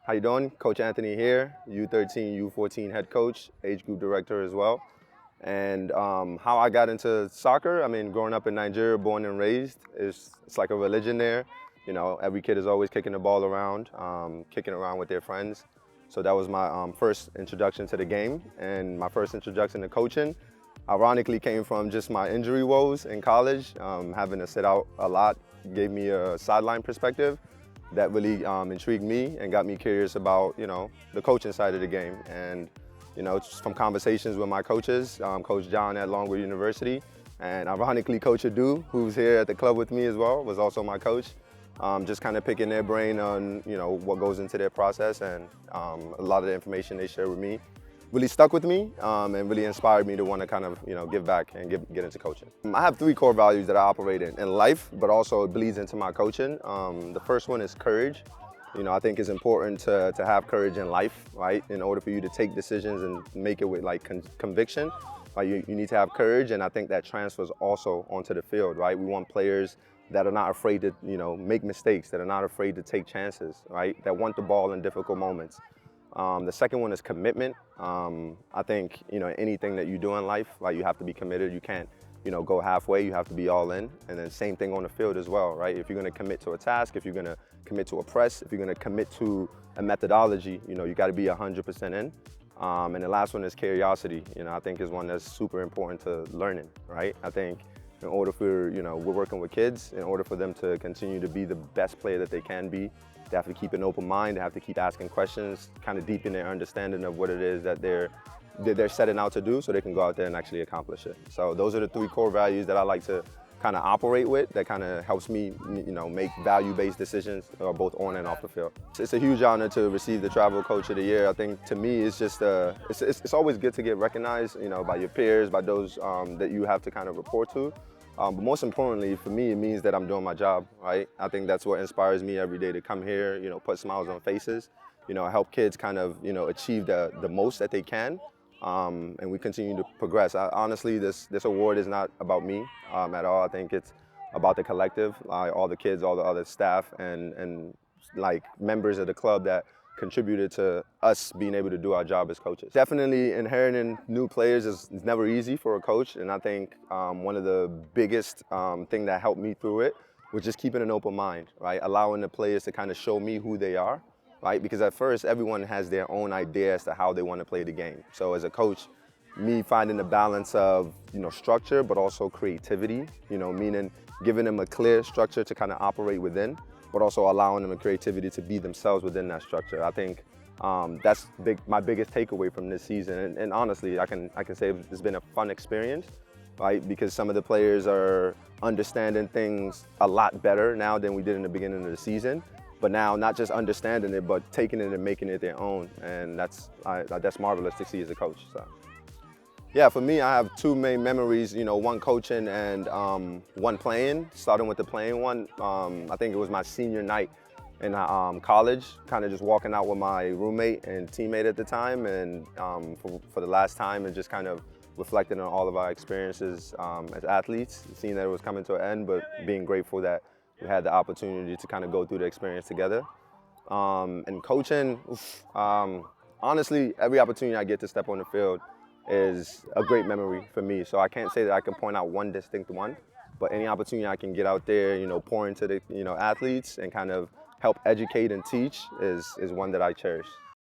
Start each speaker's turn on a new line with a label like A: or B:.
A: How you doing? Coach Anthony here, U13, U14 head coach, age group director as well. And how I got into soccer, I mean, growing up in Nigeria, born and raised, it's like a religion there. You know, every kid is always kicking the ball around, kicking around with their friends. So that was my first introduction to the game, and my first introduction to coaching ironically came from just my injury woes in college. Having to sit out a lot gave me a sideline perspective that really intrigued me and got me curious about, the coaching side of the game. And, just from conversations with my coaches, Coach John at Longwood University, and ironically Coach Adu, who's here at the club with me as well, was also my coach. Just kind of picking their brain on, what goes into their process, and a lot of the information they share with me really stuck with me and really inspired me to want to kind of, give back and get into coaching. I have three core values that I operate in life, but also it bleeds into my coaching. The first one is courage. I think it's important to have courage in life, right? In order for you to take decisions and make it with like conviction, right? You need to have courage, and I think that transfers also onto the field, right? We want players that are not afraid to, make mistakes, that are not afraid to take chances, right? That want the ball in difficult moments. The second one is commitment. I think, anything that you do in life, like, you have to be committed. You can't, go halfway. You have to be all in. And then same thing on the field as well, right? If you're going to commit to a task, if you're going to commit to a press, if you're going to commit to a methodology, you got to be 100% in. And the last one is curiosity. I think is one that's super important to learning, right? I think in order for, we're working with kids, in order for them to continue to be the best player that they can be, they have to keep an open mind, they have to keep asking questions, kind of deepen their understanding of what it is that they're setting out to do, so they can go out there and actually accomplish it. So those are the three core values that I like to kind of operate with, that kind of helps me, make value-based decisions both on and off the field. It's a huge honor to receive the Travel Coach of the Year. I think to me it's just, it's always good to get recognized, by your peers, by those that you have to kind of report to. But most importantly, for me, it means that I'm doing my job, right? I think that's what inspires me every day to come here, put smiles on faces, help kids kind of, achieve the most that they can, and we continue to progress. Honestly, this award is not about me at all. I think it's about the collective, all the kids, all the other staff, and like members of the club that contributed to us being able to do our job as coaches. Definitely inheriting new players is never easy for a coach, and I think one of the biggest thing that helped me through it was just keeping an open mind, right? Allowing the players to kind of show me who they are, right? Because at first, everyone has their own idea as to how they want to play the game. So as a coach, me finding the balance of, structure, but also creativity, meaning giving them a clear structure to kind of operate within, but also allowing them the creativity to be themselves within that structure. I think that's my biggest takeaway from this season. And honestly, I can say it's been a fun experience, right? Because some of the players are understanding things a lot better now than we did in the beginning of the season. But now, not just understanding it, but taking it and making it their own. And that's marvelous to see as a coach. So. Yeah, for me, I have two main memories, one coaching and one playing. Starting with the playing one, I think it was my senior night in college, kind of just walking out with my roommate and teammate at the time, and for the last time, and just kind of reflecting on all of our experiences as athletes, seeing that it was coming to an end, but being grateful that we had the opportunity to kind of go through the experience together. And coaching, honestly, every opportunity I get to step on the field is a great memory for me. So I can't say that I can point out one distinct one, but any opportunity I can get out there, pour into the, athletes and kind of help educate and teach is one that I cherish.